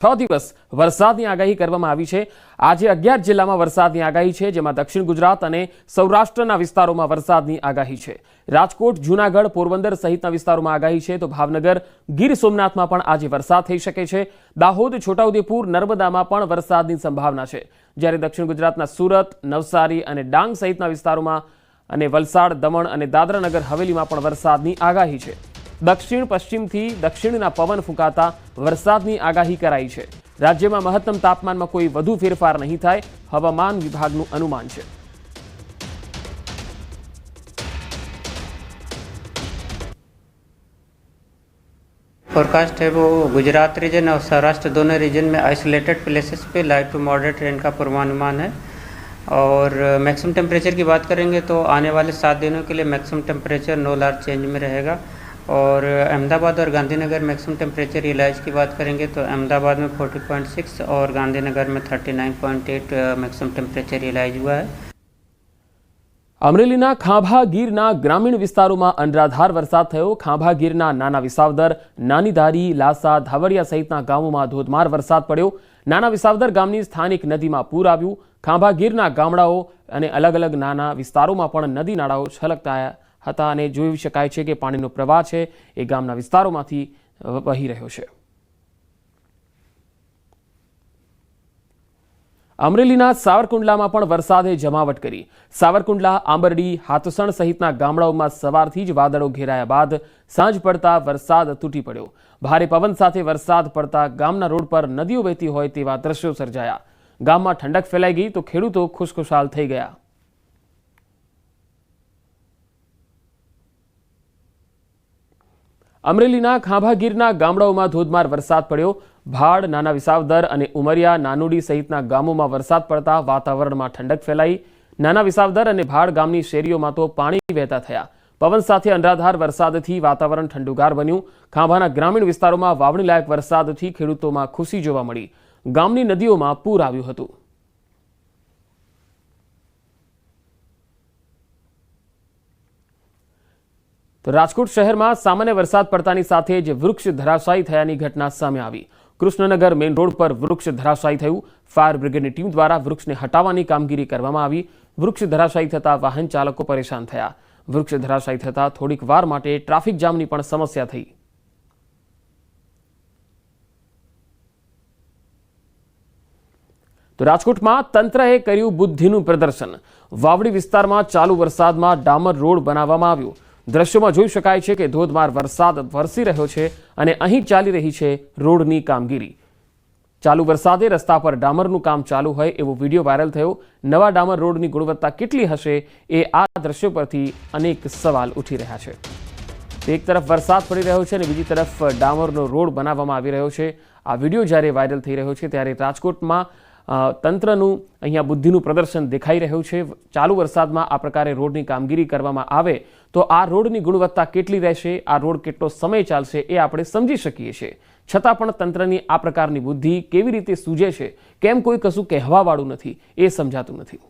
6 દિવસ વરસાદની આગાહી કરવામાં આવી છે। આજે 11 જિલ્લામાં વરસાદની આગાહી છે, જેમાં દક્ષિણ ગુજરાત અને સૌરાષ્ટ્રના વિસ્તારોમાં વરસાદની આગાહી છે। રાજકોટ, જૂનાગઢ, પોરબંદર સહિતના વિસ્તારોમાં આગાહી છે, તો ભાવનગર, ગીર સોમનાથમાં પણ આજે વરસાદ થઈ શકે છે। દાહોદ, છોટાઉદેપુર, નર્મદામાં પણ વરસાદની સંભાવના છે, જ્યારે દક્ષિણ ગુજરાતના સુરત, નવસારી અને ડાંગ સહિતના વિસ્તારોમાં અને વલસાડ, દમણ અને દાદરાનગર હવેલીમાં પણ વરસાદની આગાહી છે। દક્ષિણ પશ્ચિમથી દક્ષિણના પવન ફૂંકાતા વરસાદની આગાહી કરાઈ છે। રાજ્યમાં મહત્તમ તાપમાનમાં કોઈ વધુ ફેરફાર નહીં થાય, હવામાન વિભાગનું અનુમાન છે। फोरकास्ट है वो गुजरात रीजन और सौराष्ट्र दोनों रीजन में आइसोलेटेड प्लेसेस पे लाइट टू मॉडरेट रेन का पूर्वानुमान है। और मैक्सिमम टेम्परेचर की बात करेंगे तो आने वाले 7 दिनों के लिए मैक्सिमम टेम्परेचर नो लार्ज चेंज में रहेगा। और अहमदाबाद और गांधीनगर मैक्सिमम टेम्परेचर रियलाइज की बात करेंगे तो अहमदाबाद में 40.6 और गांधीनगर में 39.8 मैक्सिमम टेम्परेचर रियलाइज हुआ है। અમરેલીના ખાંભા ગીરના ગ્રામીણ વિસ્તારોમાં અનરાધાર વરસાદ થયો। ખાંભા ગીરના નાના વિસાવદર, નાની ધારી, લાસા, ધાવડિયા સહિતના ગામોમાં ધોધમાર વરસાદ પડ્યો। નાના વિસાવદર ગામની સ્થાનિક નદીમાં પૂર આવ્યું। ખાંભા ગીરના ગામડાઓ અને અલગ અલગ નાના વિસ્તારોમાં પણ નદી નાળાઓ છલકતા હતા અને જોઈ શકાય છે કે પાણીનો પ્રવાહ છે એ ગામના વિસ્તારોમાંથી વહી રહ્યો છે। અમરેલીના સાવરકુંડલામાં પણ વરસાદે જમાવટ કરી। સાવરકુંડલા, આંબરડી, હાથસણ સહિતના ગામડાઓમાં સવારથી જ વાદળો ઘેરાયા બાદ સાંજ પડતા વરસાદ તૂટી પડ્યો। ભારે પવન સાથે વરસાદ પડતા ગામના રોડ પર નદીઓ વહેતી હોય તેવા દ્રશ્યો સર્જાયા। ગામમાં ઠંડક ફેલાઈ ગઈ તો ખેડૂતો ખુશખુશાલ થઈ ગયા। અમરેલીના ખાંભા ગીરના ગામડાઓમાં ધોધમાર વરસાદ પડ્યો। ભાડ, નાના વિસાવદર અને ઉમરિયા, નાનુડી સહિતના ગામોમાં વરસાદ પડતા વાતાવરણમાં ઠંડક ફેલાઈ। નાના વિસાવદર અને ભાડ ગામની શેરીઓમાં તો પાણી વહેતા થયા। પવન સાથે અનરાધાર વરસાદથી વાતાવરણ ઠંડુગાર બન્યું। ખાંભાના ગ્રામીણ વિસ્તારોમાં વાવણી લાયક વરસાદથી ખેડૂતોમાં ખુશી જોવા મળી। ગામની નદીઓમાં પૂર આવ્યું હતું। તો રાજકોટ શહેરમાં સામાન્ય વરસાદ પડતાની સાથે જ વૃક્ષ ધરાશાયી થયાની ઘટના સામે આવી। કૃષ્ણનગર મેઇન રોડ પર વૃક્ષ ધરાશાયી થયું। ફાયર બ્રિગેડની ટીમ દ્વારા વૃક્ષને હટાવવાની કામગીરી કરવામાં આવી। વૃક્ષ ધરાશાયી થતા વાહન ચાલકો પરેશાન થયા। વૃક્ષ ધરાશાયી થતા થોડીક વાર માટે ટ્રાફિક જામની પણ સમસ્યા થઈ। તો રાજકોટમાં તંત્રએ કર્યું બુદ્ધિનું પ્રદર્શન। વાવડી વિસ્તારમાં ચાલુ વરસાદમાં ડામર રોડ બનાવવામાં આવ્યો। દ્રશ્યોમાં જોઈ શકાય છે કે ધોધમાર વરસાદ વરસી રહ્યો છે અને અહીં ચાલી રહી છે રોડની કામગીરી। ચાલુ વરસાદે રસ્તા પર ડામરનું કામ ચાલુ હોય એવો વિડીયો વાયરલ થયો। નવા ડામર રોડની ગુણવત્તા કેટલી હશે એ આ દ્રશ્યો પરથી અનેક સવાલ ઉઠી રહ્યા છે। એક તરફ વરસાદ પડી રહ્યો છે અને બીજી તરફ ડામરનો રોડ બનાવવામાં આવી રહ્યો છે। આ વિડીયો જ્યારે વાયરલ થઈ રહ્યો છે ત્યારે રાજકોટમાં તંત્રનું અહીંયા બુદ્ધિનું પ્રદર્શન દેખાઈ રહ્યું છે। ચાલુ વરસાદમાં આ પ્રકારે રોડની કામગીરી કરવામાં આવે તો આ રોડની ગુણવત્તા કેટલી રહેશે, આ રોડ કેટલો સમય ચાલશે એ આપણે સમજી શકીએ છીએ। છતાં પણ તંત્રની આ પ્રકારની બુદ્ધિ કેવી રીતે સૂજે છે, કેમ કોઈ કશું કહેવાવાળું નથી એ સમજાતું નથી।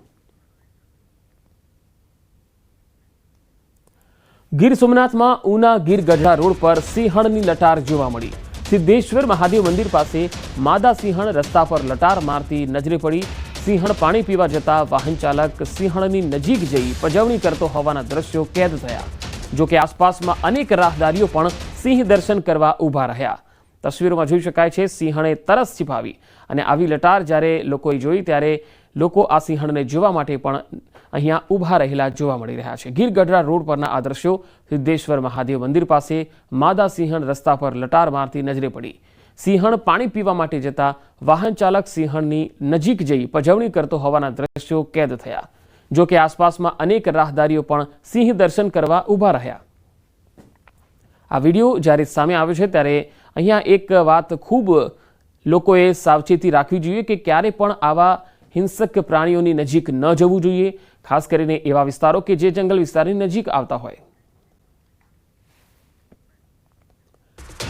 ગીર સોમનાથમાં ઉના ગીર ગઢડા રોડ પર સિંહણની લટાર જોવા મળી। સિદ્ધેશ્વર મહાદેવ મંદિર પાસે માદા સિંહણ રસ્તા પર લટાર મારતી નજરે પડી। સિંહણ પાણી પીવા જતા વાહન ચાલક સિંહણની નજીક જઈ પજવણી કરતો હોવાના દ્રશ્યો કેદ થયા। જોકે આસપાસમાં અનેક રાહદારીઓ પણ સિંહ દર્શન કરવા ઊભા રહ્યા। તસવીરોમાં જોઈ શકાય છે સિંહણે તરસ छिपाવી અને આવી લટાર જ્યારે લોકોએ જોઈ ત્યારે લોકો આ સિંહણને જોવા માટે પણ અહીંયા ઊભા રહેલા જોવા મળી રહ્યા છે। ગીર ગઢડા રોડ પરના આ દ્રશ્યો સિદ્ધેશ્વર મહાદેવ મંદિર પાસે માદા સિંહણ રસ્તા પર લટાર મારતી નજરે પડી। સિંહણ પાણી પીવા માટે જતા વાહન ચાલક સિંહણની નજીક જઈ પજવણી કરતો હોવાના દ્રશ્યો કેદ થયા। જોકે આસપાસમાં અનેક રાહદારીઓ પણ સિંહ દર્શન કરવા ઊભા રહ્યા। આ વિડીયો જ્યારે સામે આવ્યો છે ત્યારે અહીંયા એક વાત ખૂબ લોકોએ સાવચેતી રાખવી જોઈએ કે ક્યારે પણ આવા હિંસક પ્રાણીઓની નજીક ન જવું જોઈએ, ખાસ કરીને એવા વિસ્તારો કે જે જંગલ વિસ્તારની નજીક આવતા હોય।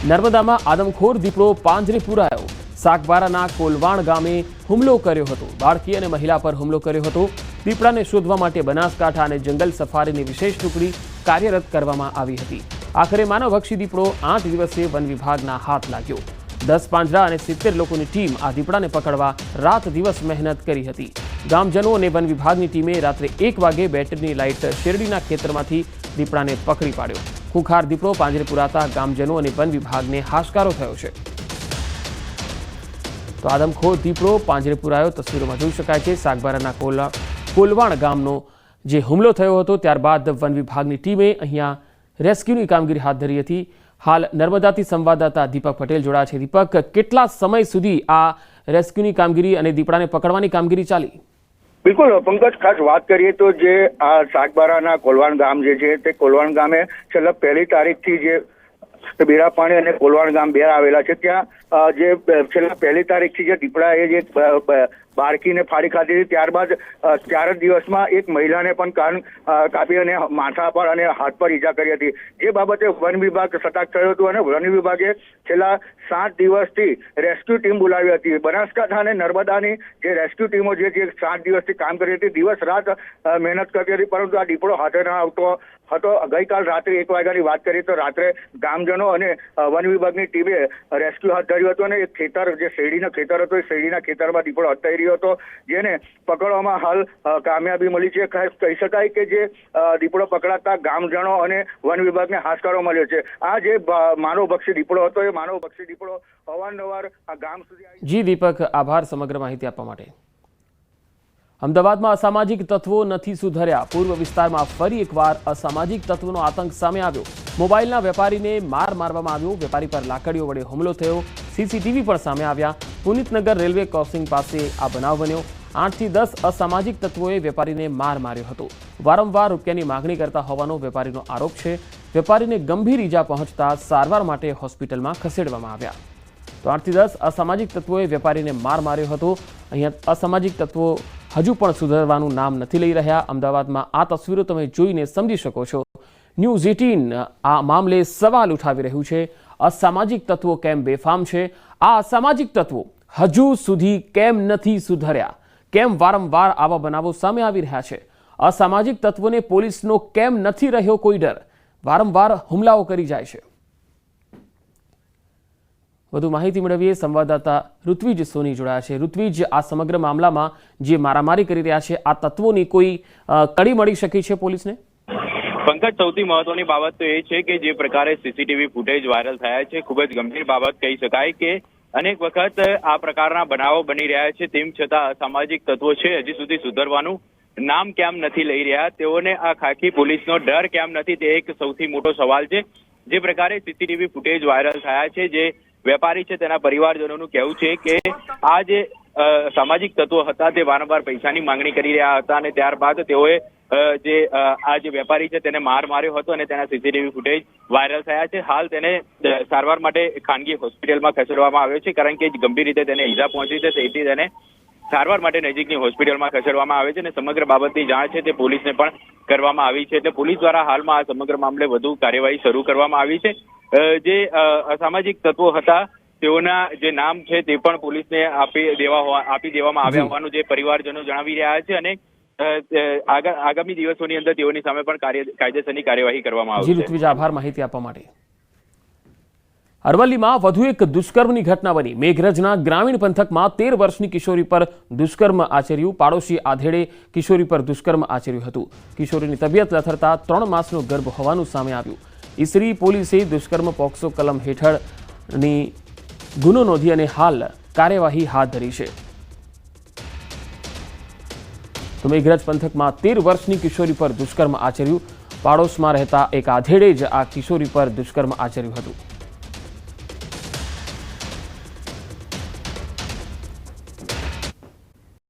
નર્મદામાં આદમખોર દીપડો પાંજરે પુરાયો। સાગબારાના કોલવાણ ગામે હુમલો કર્યો હતો। બાળકી અને મહિલા પર હુમલો કર્યો હતો। દીપડાને શોધવા માટે બનાસકાંઠા અને જંગલ સફારીની વિશેષ ટુકડી કાર્યરત કરવામાં આવી હતી। આખરે માનવભક્ષી દીપડો 8 દિવસે વન વિભાગના હાથ લાગ્યો। 10 પાંજરા અને 70 લોકોની ટીમ આ દીપડાને પકડવા રાત દિવસ મહેનત કરી હતી. ગામજનો અને વન વિભાગની ટીમે રાત્રે 1 વાગે બેટરીની લાઇટ શેરડીના ખેતરમાંથી દીપડાને પકડી પાડ્યો. ખુખાર દીપડો પાંજરે પુરાતા ગામજનો અને વન વિભાગને હાશકારો થયો છે. તો આદમખોર દીપડો પાંજરે પુરાયો તસવીરોમાં જોઈ શકાય છે. સાગબારાના કોલવાણ ગામનો જે હુમલો થયો હતો ત્યારબાદ વન વિભાગની ટીમે અહીંયા રેસ્ક્યુની કામગીરી હાથ ધરી હતી. હાલ નર્મદાથી સંવાદદાતા દીપક પટેલ જોડાયા છે. દીપક, કેટલા સમય સુધી આ રેસ્ક્યુની કામગીરી અને દીપડાને પકડવાની કામગીરી ચાલી? બિલકુલ પંકજ, ખાસ વાત કરીએ તો જે આ સાગબારાના કોલવાણ ગામ જે છે તે કોલવાણ ગામે છેલ્લા 1 તારીખથી જે બેરાપાણી અને કોલવાણ ગામ બે આવેલા છે ત્યાં જે છેલ્લા 1 તારીખથી જે દીપડાએ જે બાળકીને ફાડી ખાધી હતી ત્યારબાદ 4 દિવસમાં એક મહિલાને પણ કાન કાપી અને માથા પર અને હાથ પર ઈજા કરી હતી. જે બાબતે વન વિભાગ સતર્ક થયો હતું અને વન વિભાગે છેલ્લા 7 દિવસથી રેસ્ક્યુ ટીમ બોલાવી હતી. બનાસકાંઠા અને નર્મદાની જે રેસ્ક્યુ ટીમો જે 7 દિવસથી કામ કરી હતી, દિવસ રાત મહેનત કરતી હતી, પરંતુ આ દીપડો હાથે ન આવતો હતો. ગઈકાલ રાત્રે 1 વાગ્યાની વાત કરીએ તો રાત્રે ગામજનો અને વન વિભાગની ટીમે રેસ્ક્યુ હાથ ધર્યું હતું અને એક ખેતર જે શેરડીનું ખેતર હતું એ શેરડીના ખેતરમાં દીપડો હતાઈ રહ્યો હતો, જેને પકડવામાં હાલ કામયાબી મળી છે. ખાસ કહી શકાય કે જે દીપડો પકડાતા ગામજનો અને વન વિભાગને હાશકારો મળ્યો છે. આ જે માનવભક્ષી દીપડો હતો એ માનવભક્ષી દીપડો અવારનવાર આ ગામ સુધી જી દીપક, આભાર સમગ્ર માહિતી આપવા માટે. અમદાવાદમાં અસામાજિક તત્વો નથી સુધર્યા. પૂર્વ વિસ્તારમાં ફરી એકવાર અસામાજિક તત્વોનો આતંક સામે આવ્યો. મોબાઈલના વેપારીને મારવામાં આવ્યો. વેપારી પર લાકડીઓ વડે હુમલો થયો. સીસીટીવી પણ સામે આવ્યા. પુનિતનગર રેલવે ક્રોસિંગ પાસે આ બનાવ બન્યો. 8 થી 10 અસામાજિક તત્વોએ વેપારીને માર્યો હતો. વારંવાર રૂપિયાની માગણી કરતા હોવાનો વેપારીનો આરોપ છે. વેપારીને ગંભીર ઈજા પહોંચતા સારવાર માટે હોસ્પિટલમાં ખસેડવામાં આવ્યા. તો 8 થી 10 અસામાજિક તત્વોએ વેપારીને માર્યો હતો. અહીંયા અસામાજિક તત્વો હજુ પણ સુધરવાનું નામ નથી લઈ રહ્યા. અમદાવાદમાં આ તસવીરો તમે જોઈને સમજી શકો છો. ન્યૂઝ 18 આ મામલે સવાલ ઉઠાવી રહ્યું છે. અસામાજિક તત્વો કેમ બેફામ છે? આ અસામાજિક તત્વો હજુ સુધી કેમ નથી સુધર્યા? કેમ વારંવાર આવા બનાવો સામે આવી રહ્યા છે? અસામાજિક તત્વોને પોલીસનો કેમ નથી રહ્યો કોઈ ડર? વારંવાર હુમલાઓ કરી જાય છે. વધુ માહિતી મેળવીએ. સંવાદદાતા ઋત્વિજ સોની જોડાયા છે. ઋત્વિજ, આ સમગ્ર મામલામાં જે મારામારી કરી રહ્યા છે આ તત્વોની કોઈ કડી મળી શકી છે પોલીસને? પંકજ, સૌથી મહત્વની બાબત તો એ છે કે જે પ્રકારે સીસીટીવી ફૂટેજ વાયરલ થયા છે, ખૂબ જ ગંભીર બાબત કહી શકાય કે અનેક વખત આ પ્રકારના બનાવો બની રહ્યા છે, તેમ છતાં અસામાજિક તત્વો છે હજી સુધી સુધરવાનું નામ કેમ નથી લઈ રહ્યા? તેઓને આ ખાખી પોલીસનો ડર કેમ નથી? તે એક સૌથી મોટો સવાલ છે. જે પ્રકારે સીસીટીવી ફૂટેજ વાયરલ થયા છે, જે વેપારી છે તેના પરિવારજનોનું કહેવું છે કે આ જે સામાજિક તત્વો હતા તે વારંવાર પૈસાની માંગણી કરી રહ્યા હતા અને ત્યારબાદ તેઓએ જે આ જે વેપારી છે તેને માર્યો હતો અને તેના સીસીટીવી ફૂટેજ વાયરલ થયા છે. હાલ તેને સારવાર માટે ખાનગી હોસ્પિટલમાં ખસેડવામાં આવ્યો છે, કારણ કે ગંભીર રીતે તેને ઈજા પહોંચી છે, તેથી તેને સારવાર માટે નજીકની હોસ્પિટલમાં ખસેડવામાં આવે છે અને સમગ્ર બાબતની જાણ છે તે પોલીસને પણ કરવામાં આવી છે. એટલે પોલીસ દ્વારા હાલમાં આ સમગ્ર મામલે વધુ કાર્યવાહી શરૂ કરવામાં આવી છે. જે અસામાજિક તત્વો હતા તેઓના જે નામ છે તે પણ પોલીસને આપી દેવામાં આવ્યા હોવાનું જે પરિવારજનો જણાવી રહ્યા છે અને આગામી દિવસોની અંદર તેઓની સામે પણ કાયદેસરની કાર્યવાહી કરવામાં આવશે. જી ઋત્વિજ, આભાર માહિતી આપવા માટે. અરવલ્લીમાં વધુ એક દુષ્કર્મની ઘટના બની. મેઘરજના ગ્રામીણ પંથકમાં 13 વર્ષની કિશોરી પર દુષ્કર્મ આચર્યું. પાડોશી આધેડે કિશોરી પર દુષ્કર્મ આચર્યું હતું. કિશોરીની તબિયત લથડતા 3 માસનો ગર્ભ હોવાનું સામે આવ્યું. ઈસરી પોલીસે દુષ્કર્મ પોક્સો કલમ હેઠળની ગુનો નોંધી અને હાલ કાર્યવાહી હાથ ધરી છે. તો મેઘરજ પંથકમાં 13 વર્ષની કિશોરી પર દુષ્કર્મ આચર્યું. પાડોશમાં રહેતા એક આધેડે જ આ કિશોરી પર દુષ્કર્મ આચર્યું હતું.